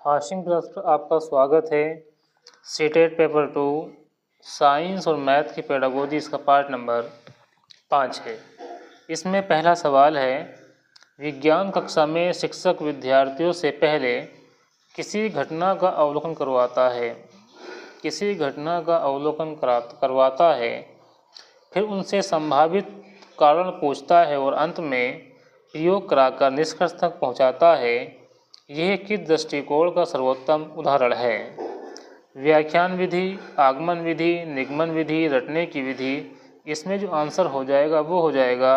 Hashim plus पर आपका स्वागत है। सीटेट पेपर 2 साइंस और मैथ की पेडागोजी, इसका पार्ट नंबर 5 है। इसमें पहला सवाल है, विज्ञान कक्षा में शिक्षक विद्यार्थियों से पहले किसी घटना का अवलोकन करवाता है। किसी घटना का अवलोकन करवाता है, फिर उनसे संभावित कारण पूछता है और अंत में प्रयोग कराकर निष्कर्ष तक पहुंचाता है। यह किस दृष्टिकोण का सर्वोत्तम उदाहरण है? व्याख्यान विधि, आगमन विधि, निगमन विधि, रटने की विधि। इसमें जो आंसर हो जाएगा वो हो जाएगा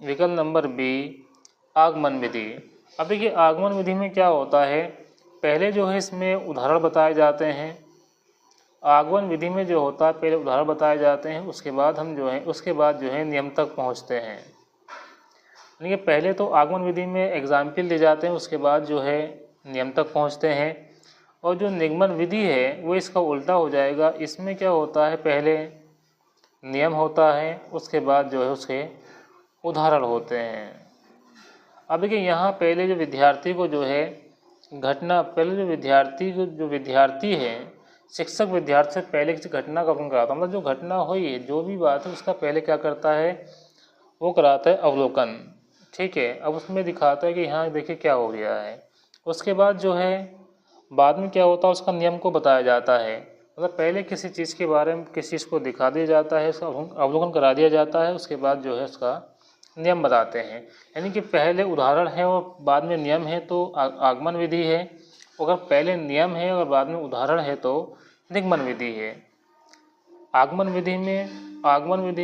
विकल्प नंबर बी, आगमन विधि। अब देखिए आगमन विधि में क्या होता है, पहले जो है इसमें उदाहरण बताए जाते हैं। आगमन विधि में जो होता है पहले उदाहरण बताए जाते हैं, उसके बाद जो है नियम तक पहुँचते हैं। यानी कि पहले तो आगमन विधि में एग्जाम्पल दिए जाते हैं, उसके बाद जो है नियम तक पहुंचते हैं। और जो निगमन विधि है वो इसका उल्टा हो जाएगा। इसमें क्या होता है, पहले नियम होता है, उसके बाद जो है उसके उदाहरण होते हैं। अब देखिए यहाँ पहले जो विद्यार्थी को जो है घटना, पहले जो विद्यार्थी है, शिक्षक विद्यार्थी से पहले किसी घटना का अवलोकन कराता है। मतलब जो घटना हुई है, जो भी बात है, उसका पहले क्या करता है, वो कराता है अवलोकन। ठीक है, अब उसमें दिखाता है कि यहाँ देखिए क्या हो गया है। उसके बाद जो है बाद में क्या होता है, उसका नियम को बताया जाता है। मतलब पहले किसी चीज़ के बारे में किसी चीज़ को दिखा दिया जाता है, उसका अवलोकन करा दिया जाता है, उसके बाद जो है उसका नियम बताते हैं। यानी कि पहले उदाहरण है और बाद में नियम है तो आगमन विधि है। अगर पहले नियम है और बाद में उदाहरण है तो निगमन विधि है। आगमन विधि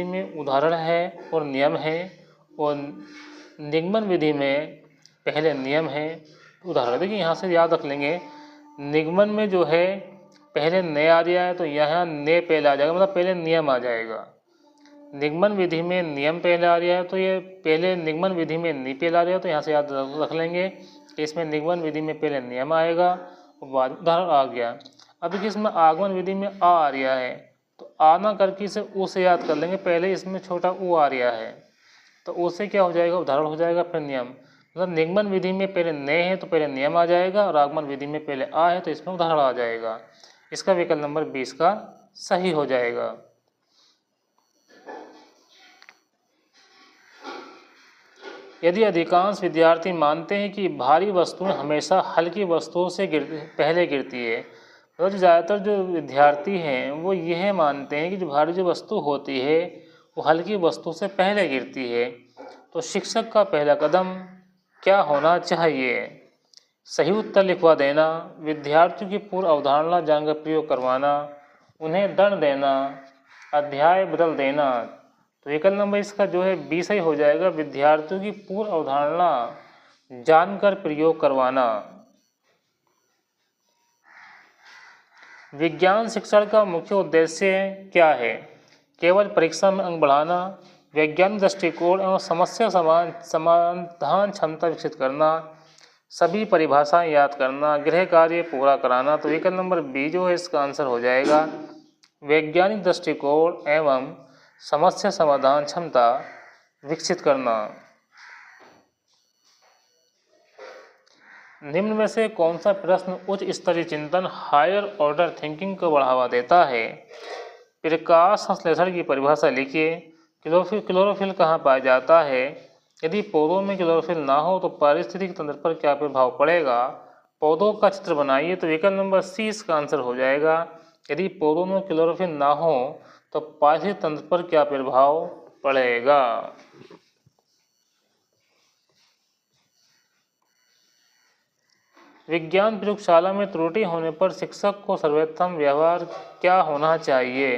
में उदाहरण है और नियम है, और निगमन विधि में पहले नियम है उदाहरण। देखिए यहाँ से याद रख लेंगे, निगमन में जो है पहले ने आ रहा है तो यहाँ ने पहले आ जाएगा, मतलब पहले नियम आ जाएगा। निगमन विधि में नियम पहले आ रहा है तो ये पहले निगमन विधि में नहीं पहले आ रहा है, तो यहाँ से याद रख लेंगे कि इसमें निगमन विधि में पहले नियम आएगा और बाद उदाहरण आ गया। अब देखिए इसमें आगमन विधि में आ रहा है तो आ ना करके इसे ऊ से याद कर लेंगे। पहले इसमें छोटा ऊ आ रहा है तो उससे क्या हो जाएगा, उदाहरण हो जाएगा, फिर नियम। मतलब निगमन विधि में पहले ने है तो पहले नियम आ जाएगा, और आगमन विधि में पहले आ है तो इसमें उदाहरण आ जाएगा। इसका विकल्प नंबर 20 का सही हो जाएगा। यदि अधिकांश विद्यार्थी मानते हैं कि भारी वस्तुएं हमेशा हल्की वस्तुओं से पहले गिरती है, तो ज़्यादातर जो विद्यार्थी हैं वो यह मानते हैं कि जो भारी जो वस्तु होती है वो हल्की वस्तु से पहले गिरती है, तो शिक्षक का पहला कदम क्या होना चाहिए? सही उत्तर लिखवा देना, विद्यार्थियों की पूर्व अवधारणा जानकर प्रयोग करवाना, उन्हें दंड देना, अध्याय बदल देना। तो विकल्प नंबर इसका जो है 20 ही हो जाएगा, विद्यार्थियों की पूर्व अवधारणा जानकर प्रयोग करवाना। विज्ञान शिक्षण का मुख्य उद्देश्य क्या है? केवल परीक्षा में अंक बढ़ाना, वैज्ञानिक दृष्टिकोण एवं समस्या समाधान क्षमता विकसित करना, सभी परिभाषाएं याद करना, गृह कार्य पूरा कराना। तो विकल्प नंबर बी जो है इसका आंसर हो जाएगा, वैज्ञानिक दृष्टिकोण एवं समस्या समाधान क्षमता विकसित करना। निम्न में से कौन सा प्रश्न उच्च स्तरीय चिंतन, हायर ऑर्डर थिंकिंग को बढ़ावा देता है? प्रकाश संश्लेषण की परिभाषा लिखिए। क्लोरोफिल कहाँ पाया जाता है? यदि पौधों में क्लोरोफिल ना हो तो पारिस्थितिक तंत्र पर क्या प्रभाव पड़ेगा? पौधों का चित्र बनाइए। तो विकल्प नंबर सी इसका आंसर हो जाएगा, यदि पौधों में क्लोरोफिल ना हो तो पारिस्थितिक तंत्र पर क्या प्रभाव पड़ेगा? विज्ञान प्रयोगशाला में त्रुटि होने पर शिक्षक को सर्वोत्तम व्यवहार क्या होना चाहिए?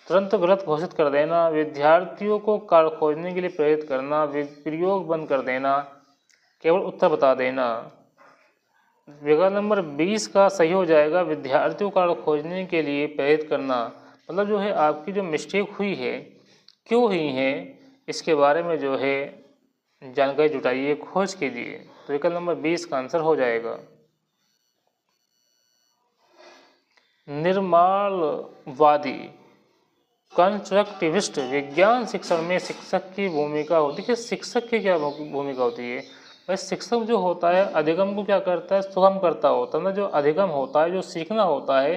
तुरंत गलत घोषित कर देना, विद्यार्थियों को कार्य खोजने के लिए प्रेरित करना, प्रयोग बंद कर देना, केवल उत्तर बता देना। विकल्प नंबर 20 का सही हो जाएगा, विद्यार्थियों को कार्य खोजने के लिए प्रेरित करना। मतलब जो है आपकी जो मिस्टेक हुई है, क्यों हुई है, इसके बारे में जो है जानकारी जुटाइए, खोज कीजिए। तो विकल्प नंबर 20 का आंसर हो जाएगा। निर्माणवादी कंस्ट्रक्टिविस्ट विज्ञान शिक्षण में शिक्षक की भूमिका होती है। शिक्षक की क्या भूमिका होती है? भाई शिक्षक जो होता है अधिगम को क्या करता है, सुगम करता होता है ना। जो अधिगम होता है, जो सीखना होता है,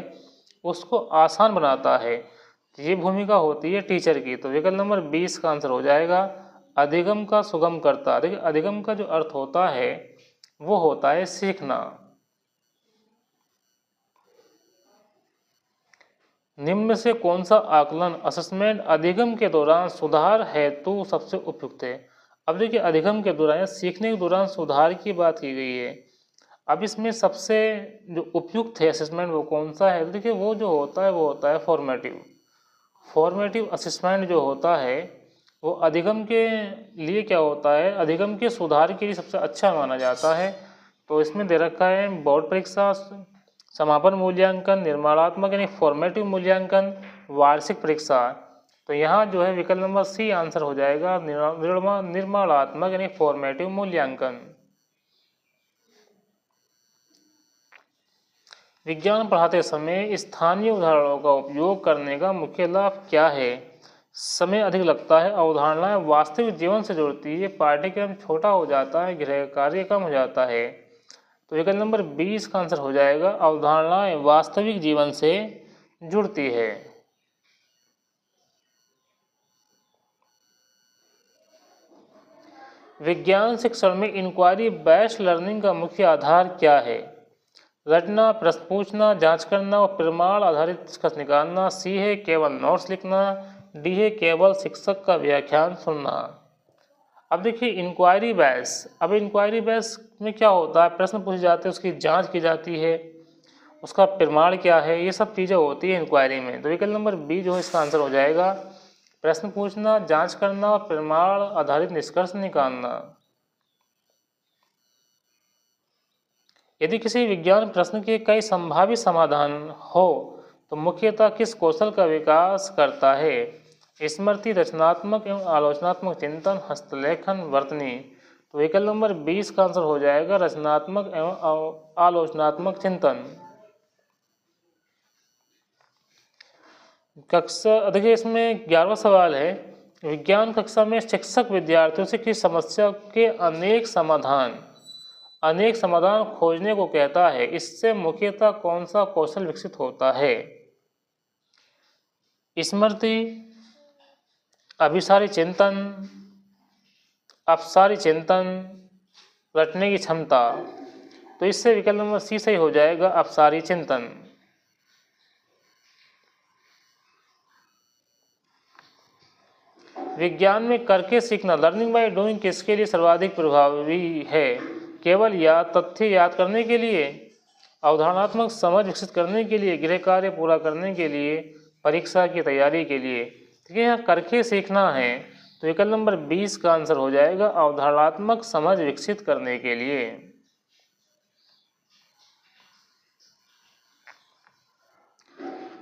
उसको आसान बनाता है। ये भूमिका होती है टीचर की। तो विकल्प नंबर 20 का आंसर हो जाएगा अधिगम का सुगम करता। देखिए अधिगम का जो अर्थ होता है वो होता है सीखना। निम्न में से कौन सा आकलन असेसमेंट अधिगम के दौरान सुधार हेतु सबसे उपयुक्त है। अब देखिए अधिगम के दौरान या सीखने के दौरान सुधार की बात की गई है। अब इसमें सबसे जो उपयुक्त है असेसमेंट वो कौन सा है, तो देखिए वो जो होता है वो होता है फॉर्मेटिव असेसमेंट जो होता है वो अधिगम के लिए क्या होता है, अधिगम के सुधार के लिए सबसे अच्छा माना जाता है। तो इसमें दे रखा है बोर्ड परीक्षा, समापन मूल्यांकन, निर्माणात्मक यानी फॉर्मेटिव मूल्यांकन, वार्षिक परीक्षा। तो यहाँ जो है विकल्प नंबर सी आंसर हो जाएगा निर्माणात्मक यानी फॉर्मेटिव मूल्यांकन। विज्ञान पढ़ाते समय स्थानीय उदाहरणों का उपयोग करने का मुख्य लाभ क्या है। समय अधिक लगता है, अवधारणाएं वास्तविक जीवन से जुड़ती है, पाठ्यक्रम छोटा हो जाता है, गृह कार्य कम हो जाता है। तो विकल्प नंबर 20 का आंसर हो जाएगा अवधारणाएं वास्तविक जीवन से जुड़ती है। विज्ञान शिक्षण में इंक्वायरी बेस्ड लर्निंग का मुख्य आधार क्या है। रटना, प्रश्न पूछना, जांच करना और प्रमाण आधारित निष्कर्ष निकालना। सी है केवल नोट्स लिखना। डी है केवल शिक्षक का व्याख्यान सुनना। अब देखिए इंक्वायरी बेस, अब इंक्वायरी बेस में क्या होता है, प्रश्न पूछे जाते हैं, उसकी जांच की जाती है, उसका प्रमाण क्या है, ये सब चीज़ें होती है इंक्वायरी में। तो विकल्प नंबर बी जो है इसका आंसर हो जाएगा प्रश्न पूछना, जांच करना और प्रमाण आधारित निष्कर्ष निकालना। यदि किसी विज्ञान प्रश्न के कई संभावित समाधान हो तो मुख्यतः किस कौशल का विकास करता है। स्मृति, रचनात्मक एवं आलोचनात्मक चिंतन, हस्तलेखन, वर्तनी। तो विकल्प नंबर 20 का आंसर हो जाएगा रचनात्मक एवं आलोचनात्मक चिंतन। कक्षा देखिए इसमें 11वां सवाल है, विज्ञान कक्षा में शिक्षक विद्यार्थियों से किस समस्या के अनेक समाधान खोजने को कहता है। इससे मुख्यतः कौन सा कौशल विकसित होता है। स्मृति, अभिसारी चिंतन, अपसारी चिंतन, रटने की क्षमता। तो इससे विकल्प नंबर सी सही हो जाएगा अपसारी चिंतन। विज्ञान में करके सीखना लर्निंग बाय डूइंग किसके लिए सर्वाधिक प्रभावी है। केवल तथ्य याद करने के लिए, अवधारणात्मक समझ विकसित करने के लिए, गृह कार्य पूरा करने के लिए, परीक्षा की तैयारी के लिए। ठीक है, यहाँ करके सीखना है तो विकल्प नंबर 20 का आंसर हो जाएगा अवधारणात्मक समझ विकसित करने के लिए।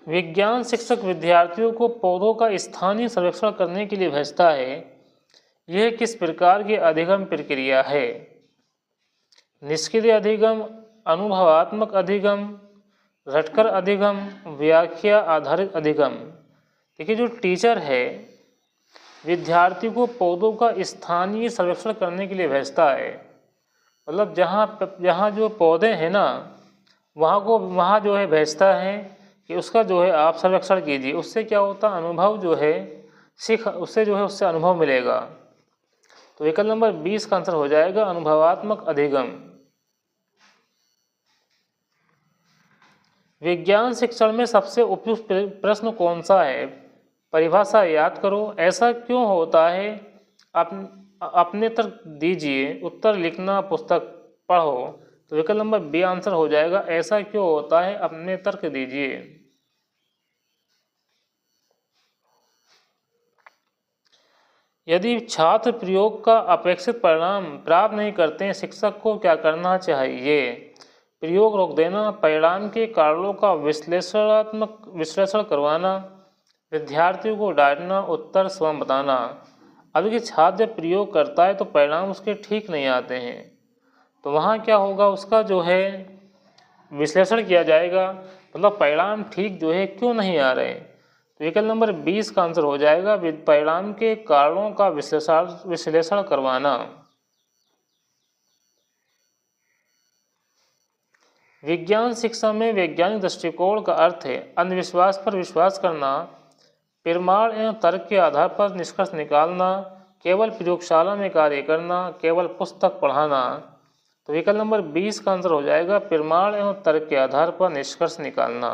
विज्ञान शिक्षक विद्यार्थियों को पौधों का स्थानीय सर्वेक्षण करने के लिए भेजता है। यह किस प्रकार की अधिगम प्रक्रिया है। निष्क्रिय अधिगम, अनुभवात्मक अधिगम, रटकर अधिगम, व्याख्या आधारित अधिगम। देखिए जो टीचर है विद्यार्थी को पौधों का स्थानीय सर्वेक्षण करने के लिए भेजता है। मतलब जहाँ जो पौधे हैं ना वहाँ जो है भेजता है कि उसका जो है आप सर्वेक्षण कीजिए। उससे क्या होता है, अनुभव जो है उससे अनुभव मिलेगा। तो विकल्प नंबर 20 का आंसर हो जाएगा अनुभवात्मक अधिगम। विज्ञान शिक्षण में सबसे उपयुक्त प्रश्न कौन सा है। परिभाषा याद करो, ऐसा क्यों होता है, अपने तर्क दीजिए, उत्तर लिखना, पुस्तक पढ़ो। तो विकल्प नंबर बी आंसर हो जाएगा ऐसा क्यों होता है, अपने तर्क दीजिए। यदि छात्र प्रयोग का अपेक्षित परिणाम प्राप्त नहीं करते हैं, शिक्षक को क्या करना चाहिए। प्रयोग रोक देना, परिणाम के कारणों का विश्लेषण करवाना, विद्यार्थियों को डांटना, उत्तर स्वयं बताना। अब देखिए छात्र जब प्रयोग करता है तो परिणाम उसके ठीक नहीं आते हैं तो वहाँ क्या होगा, उसका जो है विश्लेषण किया जाएगा, मतलब परिणाम ठीक जो है क्यों नहीं आ रहे। तो विकल्प नंबर 20 का आंसर हो जाएगा परिणाम के कारणों का विश्लेषण करवाना। विज्ञान शिक्षा में वैज्ञानिक दृष्टिकोण का अर्थ है अंधविश्वास पर विश्वास करना, प्रमाण एवं तर्क के आधार पर निष्कर्ष निकालना, केवल प्रयोगशाला में कार्य करना, केवल पुस्तक पढ़ाना। तो विकल्प नंबर 20 का आंसर हो जाएगा प्रमाण एवं तर्क के आधार पर निष्कर्ष निकालना।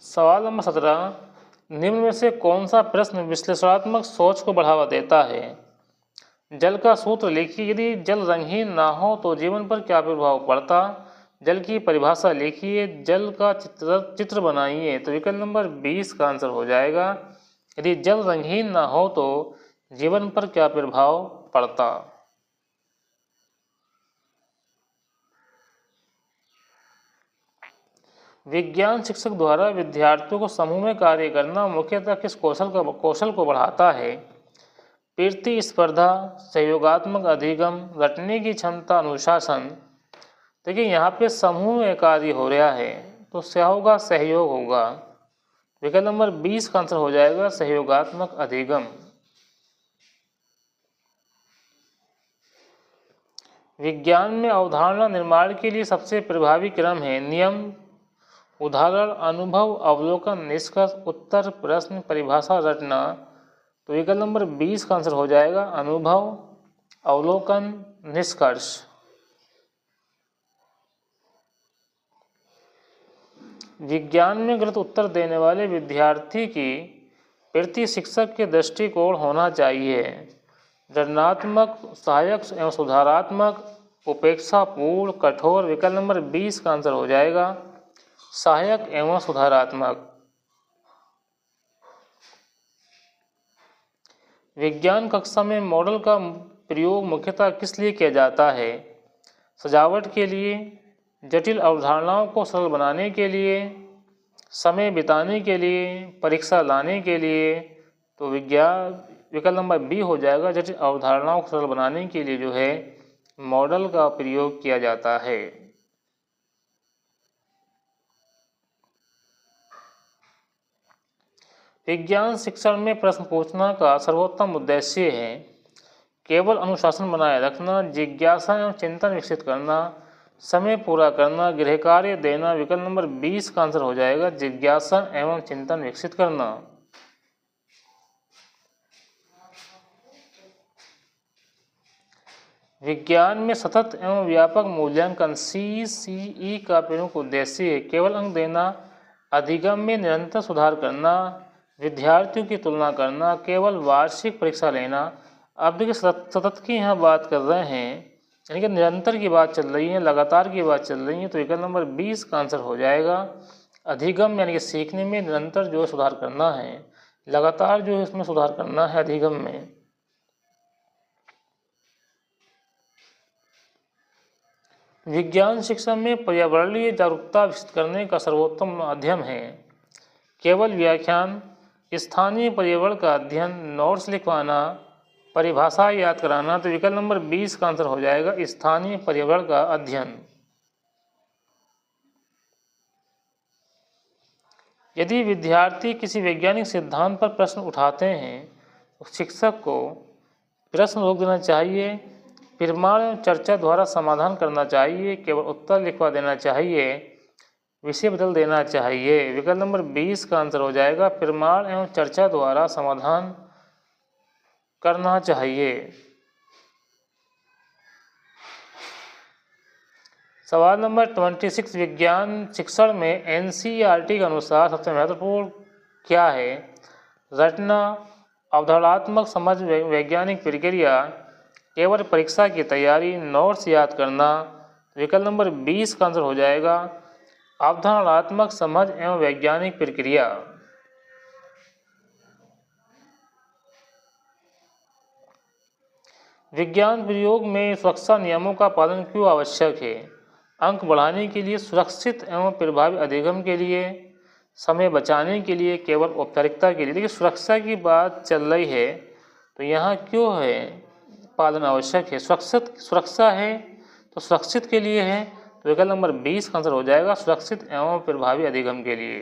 सवाल नंबर 17, निम्न में से कौन सा प्रश्न विश्लेषणात्मक सोच को बढ़ावा देता है? जल का सूत्र लिखिए, यदि जल रंगहीन ना हो तो जीवन पर क्या प्रभाव पड़ता? जल की परिभाषा लिखिए, जल का चित्र बनाइए। तो विकल्प नंबर 20 का आंसर हो जाएगा यदि जल रंगहीन ना हो तो जीवन पर क्या प्रभाव पड़ता। विज्ञान शिक्षक द्वारा विद्यार्थियों को समूह में कार्य करना मुख्यतः किस कौशल को बढ़ाता है? प्रतिस्पर्धा, सहयोगात्मक अधिगम, रटने की क्षमता, अनुशासन। देखिए यहाँ पे समूह में कार्य हो रहा है तो क्या होगा? सहयोग होगा। विकल्प नंबर 20 का आंसर हो जाएगा सहयोगात्मक अधिगम। विज्ञान में अवधारणा निर्माण के लिए सबसे प्रभावी क्रम है नियम, उदाहरण, अनुभव, अवलोकन, निष्कर्ष, उत्तर, प्रश्न, परिभाषा, रटना। तो विकल्प नंबर 20 का आंसर हो जाएगा अनुभव, अवलोकन, निष्कर्ष। विज्ञान में गलत उत्तर देने वाले विद्यार्थी की प्रति शिक्षक के दृष्टिकोण होना चाहिए रचनात्मक, सहायक एवं सुधारात्मक, उपेक्षापूर्ण, कठोर। विकल्प नंबर 20 का आंसर हो जाएगा सहायक एवं सुधारात्मक। विज्ञान कक्षा में मॉडल का प्रयोग मुख्यतः किस लिए किया जाता है? सजावट के लिए, जटिल अवधारणाओं को सरल बनाने के लिए, समय बिताने के लिए, परीक्षा लाने के लिए। तो विकल्प नंबर बी हो जाएगा जटिल अवधारणाओं को सरल बनाने के लिए जो है मॉडल का प्रयोग किया जाता है। विज्ञान शिक्षण में प्रश्न पूछना का सर्वोत्तम उद्देश्य है केवल अनुशासन बनाए रखना, जिज्ञासा एवं चिंतन विकसित करना, समय पूरा करना, गृह कार्य देना। विकल्प नंबर 20 का आंसर हो जाएगा जिज्ञासा एवं चिंतन विकसित करना। विज्ञान में सतत एवं व्यापक मूल्यांकन CCE का प्रमुख उद्देश्य है केवल अंक देना, अधिगम में निरंतर सुधार करना, विद्यार्थियों की तुलना करना, केवल वार्षिक परीक्षा लेना। अब देखिए सतत की यहाँ बात कर रहे हैं यानी कि निरंतर की बात चल रही है, लगातार की बात चल रही है। तो विकल्प नंबर 20 का आंसर हो जाएगा अधिगम यानी कि सीखने में निरंतर जो सुधार करना है, लगातार जो है इसमें सुधार करना है अधिगम में। विज्ञान शिक्षा में पर्यावरणीय जागरूकता विकसित करने का सर्वोत्तम माध्यम है केवल व्याख्यान, स्थानीय पर्यावरण का अध्ययन, नोट्स लिखवाना, परिभाषा याद कराना। तो विकल्प नंबर 20 का आंसर हो जाएगा स्थानीय पर्यावरण का अध्ययन। यदि विद्यार्थी किसी वैज्ञानिक सिद्धांत पर प्रश्न उठाते हैं तो शिक्षक को प्रश्न रोक देना चाहिए, प्रमाण चर्चा द्वारा समाधान करना चाहिए, केवल उत्तर लिखवा देना चाहिए, विषय बदल देना चाहिए। विकल्प नंबर 20 का आंसर हो जाएगा प्रमाण एवं चर्चा द्वारा समाधान करना चाहिए। सवाल नंबर 26 विज्ञान शिक्षण में NCERT के अनुसार सबसे महत्वपूर्ण क्या है? रटना, अवधारणात्मक समझ, वैज्ञानिक प्रक्रिया, केवल परीक्षा की तैयारी, नोट्स याद करना। विकल्प नंबर 20 का आंसर हो जाएगा अवधारणात्मक समझ एवं वैज्ञानिक प्रक्रिया। विज्ञान प्रयोग में सुरक्षा नियमों का पालन क्यों आवश्यक है? अंक बढ़ाने के लिए, सुरक्षित एवं प्रभावी अधिगम के लिए, समय बचाने के लिए, केवल औपचारिकता के लिए। देखिए सुरक्षा की बात चल रही है तो यहाँ क्यों है पालन आवश्यक है? सुरक्षा है तो सुरक्षित के लिए है। तो विकल्प नंबर 20 का आंसर हो जाएगा सुरक्षित एवं प्रभावी अधिगम के लिए।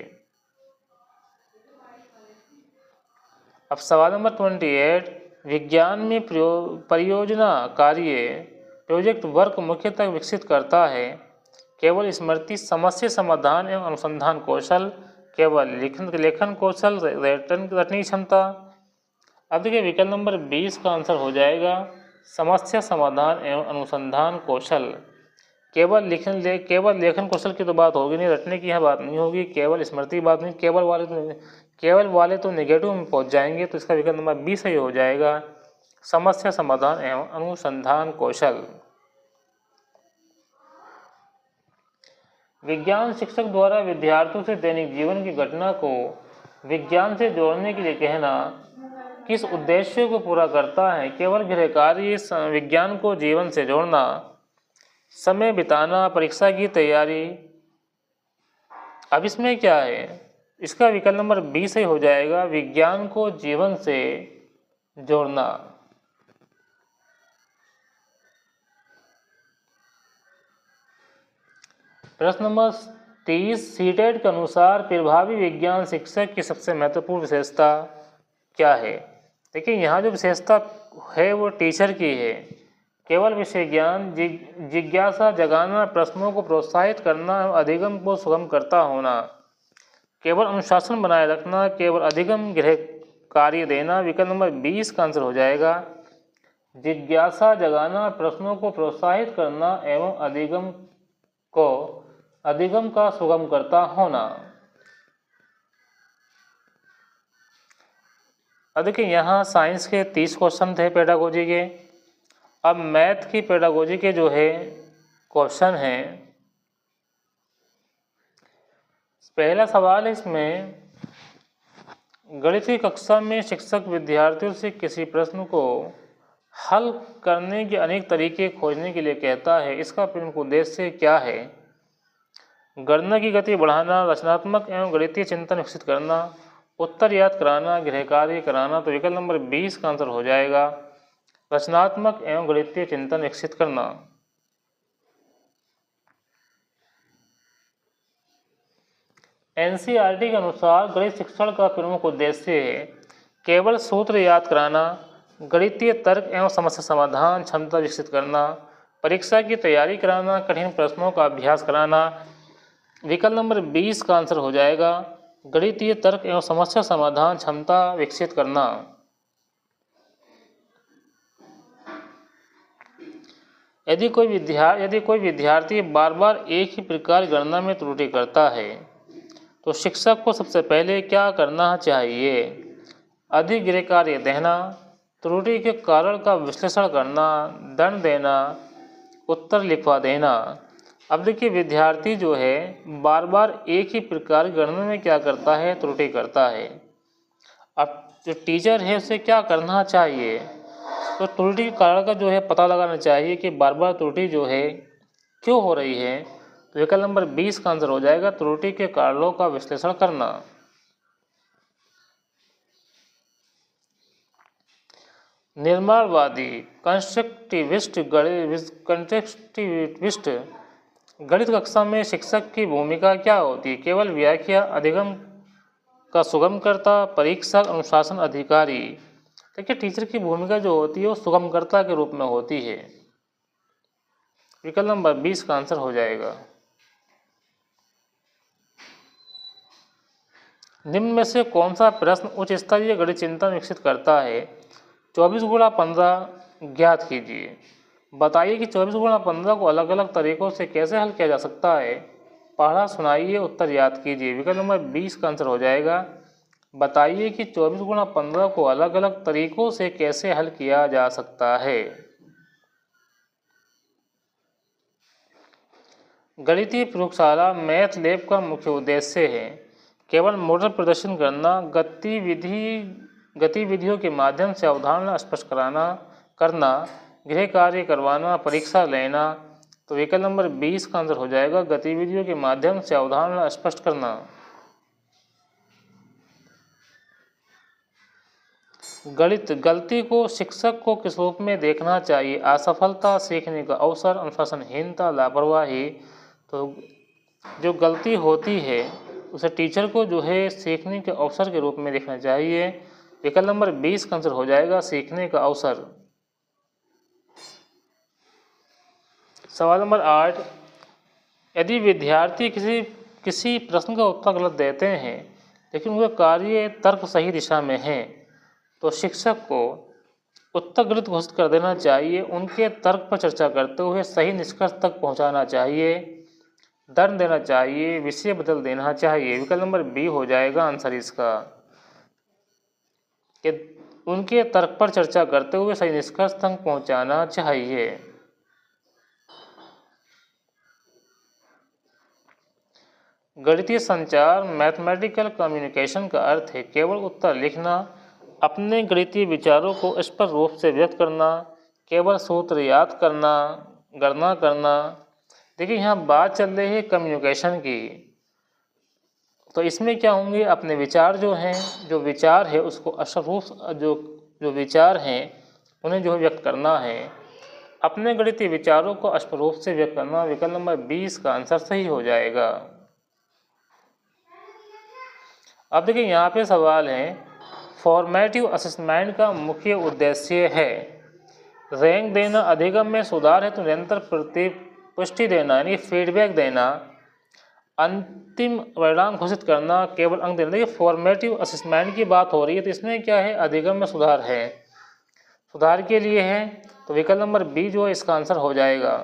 अब सवाल नंबर 28 विज्ञान में परियोजना कार्य प्रोजेक्ट वर्क मुख्यतः विकसित करता है केवल स्मृति, समस्या समाधान एवं अनुसंधान कौशल, केवल लेखन कौशल, रटने क्षमता। अब देखिए विकल्प नंबर 20 का आंसर हो जाएगा समस्या समाधान एवं अनुसंधान कौशल। केवल लेखन कौशल की तो बात होगी नहीं, रटने की यह बात नहीं होगी, केवल स्मृति बात नहीं, केवल वाले तो नेगेटिव में पहुंच जाएंगे। तो इसका विकल्प नंबर 20 सही हो जाएगा समस्या समाधान एवं अनुसंधान कौशल। विज्ञान शिक्षक द्वारा विद्यार्थियों से दैनिक जीवन की घटना को विज्ञान से जोड़ने के लिए कहना किस उद्देश्य को पूरा करता है? केवल गृह कार्य, विज्ञान को जीवन से जोड़ना, समय बिताना, परीक्षा की तैयारी। अब इसमें क्या है? इसका विकल्प नंबर 20 ही हो जाएगा विज्ञान को जीवन से जोड़ना। प्रश्न नंबर 30 सीटेट के अनुसार प्रभावी विज्ञान शिक्षक की सबसे महत्वपूर्ण विशेषता क्या है? देखिए यहाँ जो विशेषता है वो टीचर की है। केवल विषय ज्ञान, जिज्ञासा जगाना, प्रश्नों को प्रोत्साहित करना, अधिगम को सुगम करता होना, केवल अनुशासन बनाए रखना, केवल अधिगम गृह कार्य देना। विकल्प नंबर 20 का आंसर हो जाएगा जिज्ञासा जगाना, प्रश्नों को प्रोत्साहित करना एवं अधिगम का सुगम करता होना। अब देखिए यहाँ साइंस के 30 क्वेश्चन थे पेडागोजी के। अब मैथ की पेडागोजी के जो है क्वेश्चन हैं। पहला सवाल है इसमें, गणित की कक्षा में शिक्षक विद्यार्थियों से किसी प्रश्न को हल करने के अनेक तरीके खोजने के लिए कहता है, इसका प्रमुख उद्देश्य क्या है? गणना की गति बढ़ाना, रचनात्मक एवं गणितीय चिंतन विकसित करना, उत्तर याद कराना, गृह कार्य कराना। तो विकल्प नंबर 20 का आंसर हो जाएगा रचनात्मक एवं गणितीय चिंतन विकसित करना। एनसीईआरटी के अनुसार गणित शिक्षण का प्रमुख उद्देश्य है केवल सूत्र याद कराना, गणितीय तर्क एवं समस्या समाधान क्षमता विकसित करना, परीक्षा की तैयारी कराना, कठिन प्रश्नों का अभ्यास कराना। विकल्प नंबर 20 का आंसर हो जाएगा गणितीय तर्क एवं समस्या समाधान क्षमता विकसित करना। यदि कोई विद्यार्थी बार बार एक ही प्रकार गणना में त्रुटि करता है तो शिक्षक को सबसे पहले क्या करना चाहिए? अधिक गृह कार्य देना, त्रुटि के कारण का विश्लेषण करना, दंड देना, उत्तर लिखवा देना। अब देखिए विद्यार्थी जो है बार बार एक ही प्रकार गणना में क्या करता है? त्रुटि करता है। अब जो टीचर है उसे क्या करना चाहिए? तो त्रुटि के कारण का जो है पता लगाना चाहिए कि बार बार त्रुटि जो है क्यों हो रही है। तो विकल्प नंबर 20 का आंसर हो जाएगा त्रुटि के कारणों का विश्लेषण करना। निर्माणवादी कंस्ट्रक्टिविस्ट गणित कक्षा में शिक्षक की भूमिका क्या होती है? केवल व्याख्या, अधिगम का सुगमकर्ता, परीक्षक, अनुशासन अधिकारी। देखिए टीचर की भूमिका जो होती है वो सुगमकर्ता के रूप में होती है। विकल्प नंबर 20 का आंसर हो जाएगा। निम्न में से कौन सा प्रश्न उच्च स्तरीय गणित चिंतन विकसित करता है? 24 गुणा 15 ज्ञात कीजिए। बताइए कि 24 गुणा 15 को अलग अलग तरीकों से कैसे हल किया जा सकता है? पढ़ा सुनाइए, उत्तर याद कीजिए। विकल्प नंबर 20 का आंसर हो जाएगा बताइए कि 24 गुणा 15 को अलग अलग तरीकों से कैसे हल किया जा सकता है। गणितीय प्रयोगशाला मैथ लैब का मुख्य उद्देश्य है केवल मॉडल प्रदर्शन करना, गतिविधियों के माध्यम से अवधारणा स्पष्ट करना, गृह कार्य करवाना, परीक्षा लेना। तो विकल्प नंबर 20 का आंसर हो जाएगा गतिविधियों के माध्यम से अवधारणा स्पष्ट करना। गणित गलती को शिक्षक को किस रूप में देखना चाहिए? असफलता, सीखने का अवसर, अनुशासनहीनता, लापरवाही। तो जो गलती होती है उसे टीचर को जो है सीखने के अवसर के रूप में देखना चाहिए। विकल्प नंबर 20 का आंसर हो जाएगा सीखने का अवसर। सवाल नंबर 8, यदि विद्यार्थी किसी प्रश्न का उत्तर गलत देते हैं लेकिन वह कार्य तर्क सही दिशा में है तो शिक्षक को उत्तर गलत घोषित कर देना चाहिए, उनके तर्क पर चर्चा करते हुए सही निष्कर्ष तक पहुंचाना चाहिए, दंड देना चाहिए, विषय बदल देना चाहिए। विकल्प नंबर बी हो जाएगा आंसर इसका, कि उनके तर्क पर चर्चा करते हुए सही निष्कर्ष तक पहुंचाना चाहिए। गणितीय संचार मैथमेटिकल कम्युनिकेशन का अर्थ है केवल उत्तर लिखना, अपने गणितीय विचारों को स्पष्ट रूप से व्यक्त करना, केवल सूत्र याद करना, गणना करना। देखिए यहाँ बात चल रही है कम्युनिकेशन की, तो इसमें क्या होंगे, अपने विचार जो हैं, जो विचार है उसको स्पष्ट रूप जो विचार हैं उन्हें जो व्यक्त करना है, अपने गणितीय विचारों को स्पष्ट रूप से व्यक्त करना। विकल्प नंबर 20 का आंसर सही हो जाएगा। अब देखिए यहाँ पे सवाल है, फॉर्मेटिव असेसमेंट का मुख्य उद्देश्य है रैंक देना, अधिगम में सुधार है तो निरंतर पुष्टि देना यानी फीडबैक देना, अंतिम परिणाम घोषित करना, केवल अंक देना। देखिए फॉर्मेटिव असेसमेंट की बात हो रही है तो इसमें क्या है, अधिगम में सुधार है, सुधार के लिए है, तो विकल्प नंबर बी जो है इसका आंसर हो जाएगा।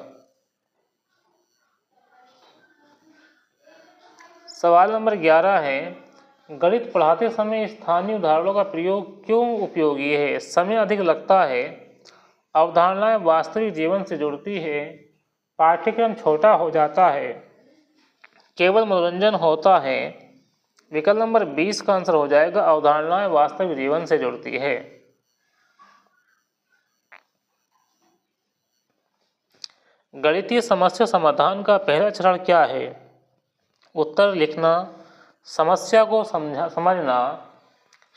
सवाल नंबर 11 है, गणित पढ़ाते समय स्थानीय उदाहरणों का प्रयोग क्यों उपयोगी है? समय अधिक लगता है, अवधारणाएं वास्तविक जीवन से जुड़ती है, पाठ्यक्रम छोटा हो जाता है, केवल मनोरंजन होता है। विकल्प नंबर 20 का आंसर हो जाएगा, अवधारणाएं वास्तविक जीवन से जुड़ती है। गणितीय समस्या समाधान का पहला चरण क्या है? उत्तर लिखना, समस्या को समझना,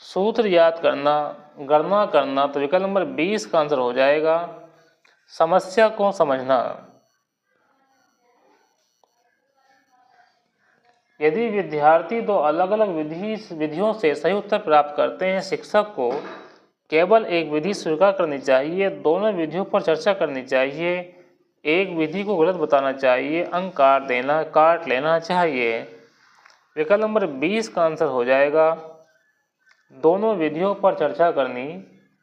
सूत्र याद करना, गणना करना। तो विकल्प नंबर 20 का आंसर हो जाएगा समस्या को समझना। यदि विद्यार्थी दो अलग अलग विधियों से सही उत्तर प्राप्त करते हैं, शिक्षक को केवल एक विधि स्वीकार करनी चाहिए, दोनों विधियों पर चर्चा करनी चाहिए, एक विधि को गलत बताना चाहिए, अंक काट लेना चाहिए। विकल्प नंबर 20 का आंसर हो जाएगा दोनों विधियों पर चर्चा करनी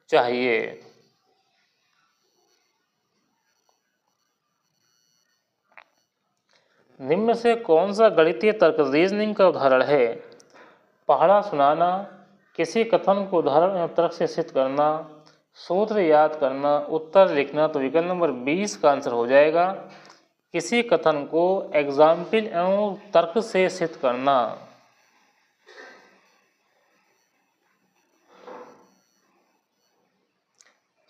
चाहिए। निम्न से कौन सा गणितीय तर्क रीजनिंग का उदाहरण है? पढ़ा सुनाना, किसी कथन को उदाहरण एवं तर्क से सिद्ध करना, सूत्र याद करना, उत्तर लिखना। तो विकल्प नंबर 20 का आंसर हो जाएगा किसी कथन को एग्जाम्पल एवं तर्क से सिद्ध करना।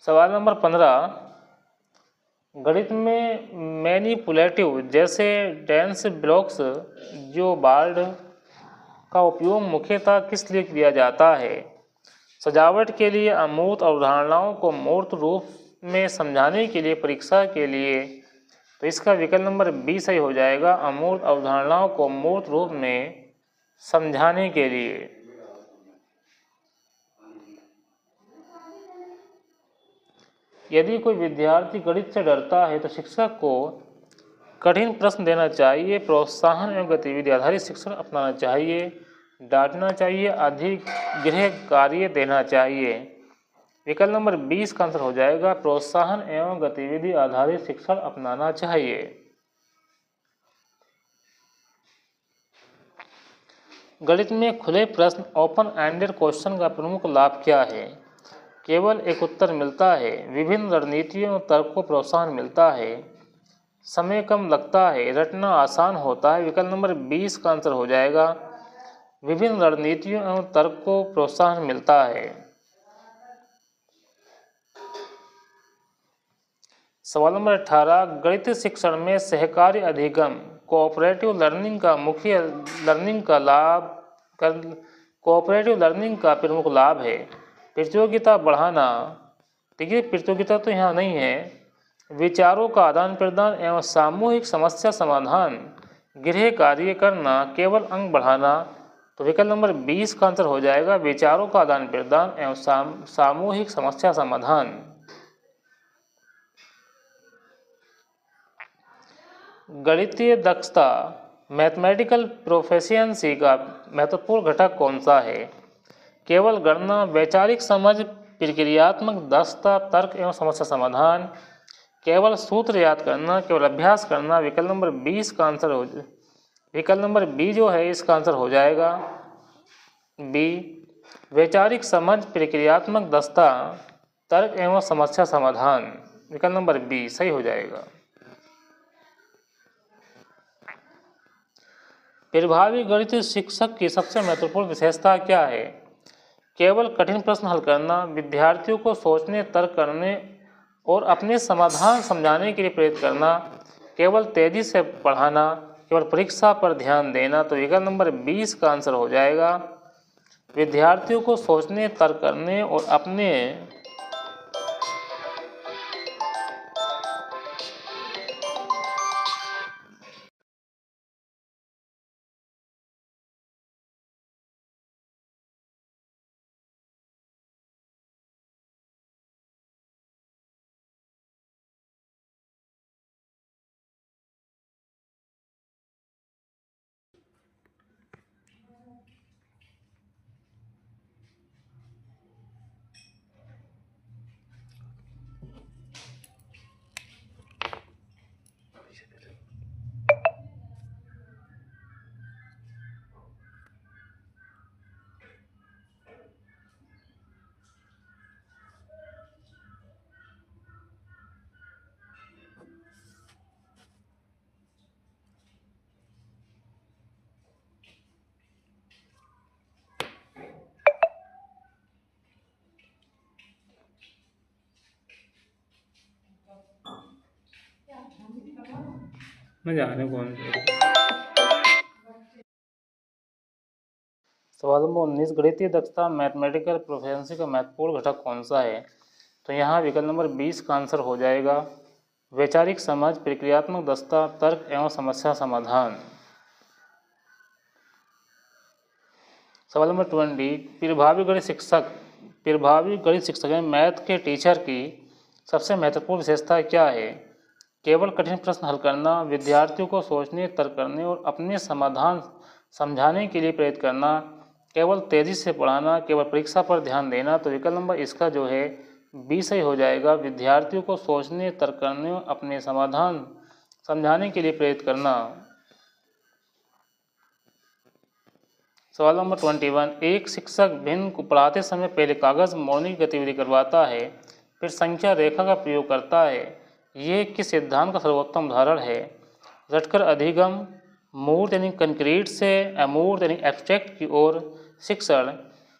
सवाल नंबर 15, गणित में मैनिपुलेटिव जैसे डेंस ब्लॉक्स जो बार्ड का उपयोग मुख्यतः किस लिए किया जाता है? सजावट के लिए, अमूर्त अवधारणाओं को मूर्त रूप में समझाने के लिए, परीक्षा के लिए। तो इसका विकल्प नंबर 20 सही हो जाएगा, अमूर्त अवधारणाओं को मूर्त रूप में समझाने के लिए। यदि कोई विद्यार्थी गणित से डरता है तो शिक्षक को कठिन प्रश्न देना चाहिए, प्रोत्साहन एवं गतिविधि आधारित शिक्षण अपनाना चाहिए, डांटना चाहिए, अधिक गृह कार्य देना चाहिए। विकल्प नंबर 20 का आंसर हो जाएगा प्रोत्साहन एवं गतिविधि आधारित शिक्षण अपनाना चाहिए। गणित में खुले प्रश्न ओपन एंडेड क्वेश्चन का प्रमुख लाभ क्या है? केवल एक उत्तर मिलता है, विभिन्न रणनीतियों और तर्क को प्रोत्साहन मिलता है, समय कम लगता है, रटना आसान होता है। विकल्प नंबर 20 का आंसर हो जाएगा विभिन्न रणनीतियों एवं तर्क को प्रोत्साहन मिलता है। सवाल नंबर 18, गणित शिक्षण में सहकारी अधिगम कोऑपरेटिव लर्निंग का प्रमुख लाभ है। प्रतियोगिता बढ़ाना, देखिए प्रतियोगिता तो यहाँ नहीं है, विचारों का आदान प्रदान एवं सामूहिक समस्या समाधान, गृह कार्य करना, केवल अंक बढ़ाना, तो विकल्प नंबर 20 का आंसर हो जाएगा विचारों का आदान प्रदान एवं सामूहिक समस्या समाधान। गणितीय दक्षता मैथमेटिकल प्रोफिशिएंसी का महत्वपूर्ण घटक कौन सा है? केवल गणना, वैचारिक समझ, प्रक्रियात्मक दक्षता, तर्क एवं समस्या समाधान, केवल सूत्र याद करना, केवल अभ्यास करना। विकल्प नंबर 20 का आंसर विकल्प नंबर बी जो है इसका आंसर हो जाएगा बी, वैचारिक समझ, प्रक्रियात्मक दक्षता, तर्क एवं समस्या समाधान। विकल्प नंबर बी सही हो जाएगा। प्रभावी गणित शिक्षक की सबसे महत्वपूर्ण विशेषता क्या है? केवल कठिन प्रश्न हल करना, विद्यार्थियों को सोचने, तर्क करने और अपने समाधान समझाने के लिए प्रेरित करना, केवल तेजी से पढ़ाना, केवल परीक्षा पर ध्यान देना। तो विकल्प नंबर 20 का आंसर हो जाएगा विद्यार्थियों को सोचने, तर्क करने और अपने सवाल नंबर 19 गणितीय दक्षता मैथमेटिकल प्रोफिशिएंसी का महत्वपूर्ण घटक कौन सा है? तो यहाँ विकल्प नंबर 20 का आंसर हो जाएगा वैचारिक समझ, प्रक्रियात्मक दक्षता, तर्क एवं समस्या समाधान। सवाल नंबर 20 प्रभावी गणित शिक्षक में मैथ के टीचर की सबसे महत्वपूर्ण विशेषता क्या है? केवल कठिन प्रश्न हल करना, विद्यार्थियों को सोचने, तर्क करने और अपने समाधान समझाने के लिए प्रेरित करना, केवल तेजी से पढ़ाना, केवल परीक्षा पर ध्यान देना। तो विकल्प नंबर इसका जो है बी सही हो जाएगा विद्यार्थियों को सोचने, तर्क करने और अपने समाधान समझाने के लिए प्रेरित करना। सवाल नंबर 21 एक शिक्षक भिन्न को पढ़ाते समय पहले कागज मोड़ने की गतिविधि करवाता है, फिर संख्या रेखा का प्रयोग करता है। ये किस सिद्धांत का सर्वोत्तम उदाहरण है? रटकर अधिगम, मूर्त यानी कंक्रीट से अमूर्त यानी एब्स्ट्रैक्ट की ओर शिक्षण,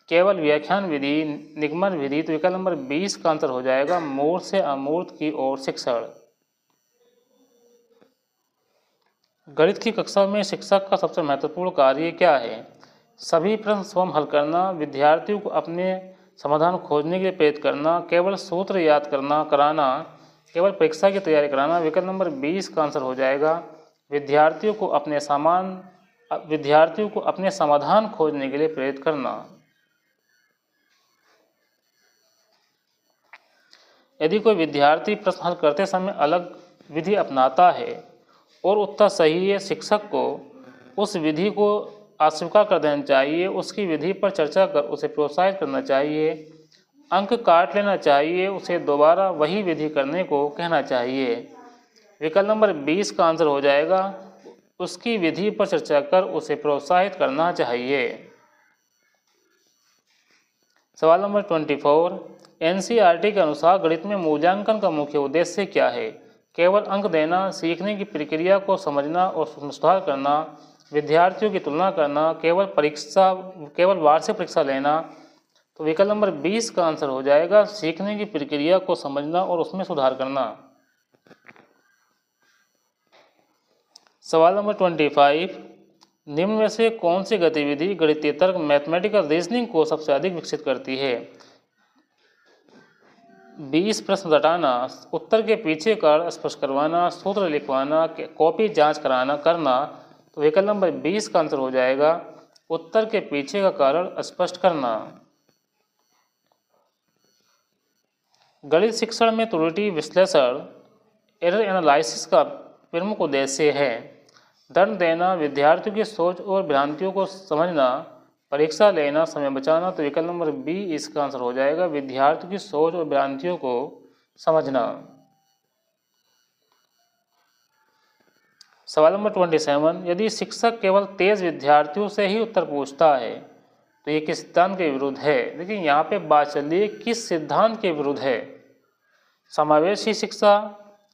केवल व्याख्यान विधि, निगमन विधि। तो विकल्प नंबर 20 का आंसर हो जाएगा मूर्त से अमूर्त की ओर शिक्षण। गणित की कक्षा में शिक्षक का सबसे महत्वपूर्ण कार्य क्या है? सभी प्रश्न स्वयं हल करना, विद्यार्थियों को अपने समाधान खोजने के लिए प्रेरित करना, केवल सूत्र याद कराना, केवल परीक्षा की तैयारी कराना। विकल्प नंबर 20 का आंसर हो जाएगा विद्यार्थियों को अपने समाधान खोजने के लिए प्रेरित करना। यदि कोई विद्यार्थी प्रश्न हल करते समय अलग विधि अपनाता है और उत्तर सही है, शिक्षक को उस विधि को अस्वीकार कर देना चाहिए, उसकी विधि पर चर्चा कर उसे प्रोत्साहित करना चाहिए, अंक काट लेना चाहिए, उसे दोबारा वही विधि करने को कहना चाहिए। विकल्प नंबर 20 का आंसर हो जाएगा उसकी विधि पर चर्चा कर उसे प्रोत्साहित करना चाहिए। सवाल नंबर 24 एनसीईआरटी के अनुसार गणित में मूल्यांकन का मुख्य उद्देश्य क्या है? केवल अंक देना, सीखने की प्रक्रिया को समझना और सुधार करना, विद्यार्थियों की तुलना करना, केवल वार्षिक परीक्षा लेना। तो विकल्प नंबर 20 का आंसर हो जाएगा सीखने की प्रक्रिया को समझना और उसमें सुधार करना। सवाल नंबर 25 निम्न में से कौन सी गतिविधि गणितीय तर्क मैथमेटिकल रीजनिंग को सबसे अधिक विकसित करती है? 20 प्रश्न रटाना, उत्तर के पीछे का स्पष्ट करवाना, सूत्र लिखवाना, कॉपी जांच करना। तो विकल्प नंबर 20 का आंसर हो जाएगा उत्तर के पीछे का कारण स्पष्ट करना। गणित शिक्षण में त्रुटि विश्लेषण एरर एनालिसिस का प्रमुख उद्देश्य है। दंड देना, विद्यार्थियों की सोच और भ्रांतियों को समझना, परीक्षा लेना, समय बचाना। तो विकल्प नंबर बी इसका आंसर हो जाएगा, विद्यार्थियों की सोच और भ्रांतियों को समझना। सवाल नंबर 27, यदि शिक्षक केवल तेज विद्यार्थियों से ही उत्तर पूछता है तो ये किस सिद्धांत के विरुद्ध है। देखिए यहाँ पे बात चल रही है किस सिद्धांत के विरुद्ध है। समावेशी शिक्षा,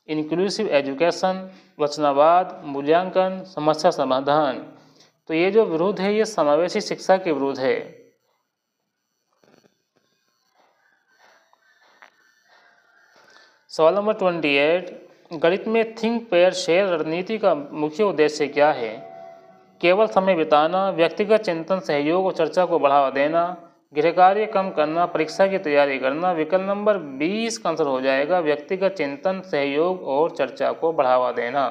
इंक्लूसिव एजुकेशन, वचनावाद, मूल्यांकन, समस्या समाधान। तो ये जो विरोध है ये समावेशी शिक्षा के विरुद्ध है। सवाल नंबर 28, गणित में थिंक पेयर शेयर रणनीति का मुख्य उद्देश्य क्या है। केवल समय बिताना, व्यक्तिगत चिंतन, सहयोग और चर्चा को बढ़ावा देना, गृह कार्य कम करना, परीक्षा की तैयारी करना। विकल्प नंबर 20 का आंसर हो जाएगा, व्यक्तिगत चिंतन, सहयोग और चर्चा को बढ़ावा देना।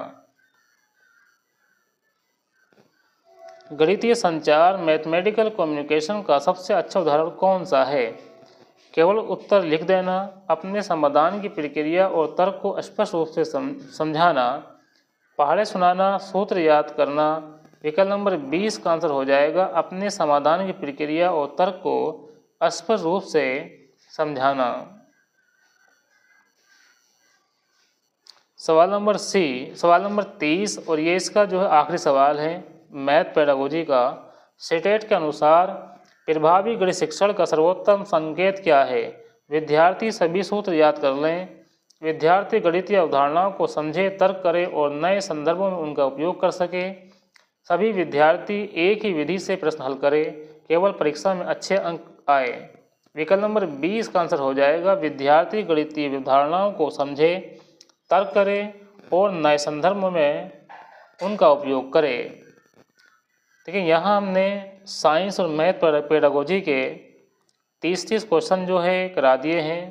गणितीय संचार मैथमेटिकल कम्युनिकेशन का सबसे अच्छा उदाहरण कौन सा है। केवल उत्तर लिख देना, अपने समाधान की प्रक्रिया और तर्क को स्पष्ट रूप से समझाना, पहाड़े सुनाना, सूत्र याद करना। विकल्प नंबर 20 का आंसर हो जाएगा, अपने समाधान की प्रक्रिया और तर्क को स्पष्ट रूप से समझाना। सवाल नंबर 30 और ये इसका जो है आखिरी सवाल है मैथ पेडागोजी का। सीटेट के अनुसार प्रभावी गणित शिक्षण का सर्वोत्तम संकेत क्या है। विद्यार्थी सभी सूत्र याद कर लें, विद्यार्थी गणितीय अवधारणाओं को समझे, तर्क करें और नए संदर्भों में उनका उपयोग कर सके, सभी विद्यार्थी एक ही विधि से प्रश्न हल करें, केवल परीक्षा में अच्छे अंक आए। विकल्प नंबर 20 का आंसर हो जाएगा, विद्यार्थी गणितीय अवधारणाओं को समझे, तर्क करें और नए संदर्भ में उनका उपयोग करें। देखिए यहाँ हमने साइंस और मैथ पेडागोजी के 30 क्वेश्चन जो है करा दिए हैं।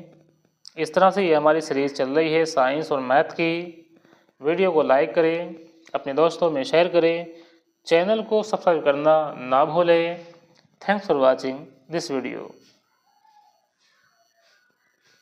इस तरह से ये हमारी सीरीज़ चल रही है साइंस और मैथ की। वीडियो को लाइक करें, अपने दोस्तों में शेयर करें, चैनल को सब्सक्राइब करना ना भूलें। Thanks for watching this video.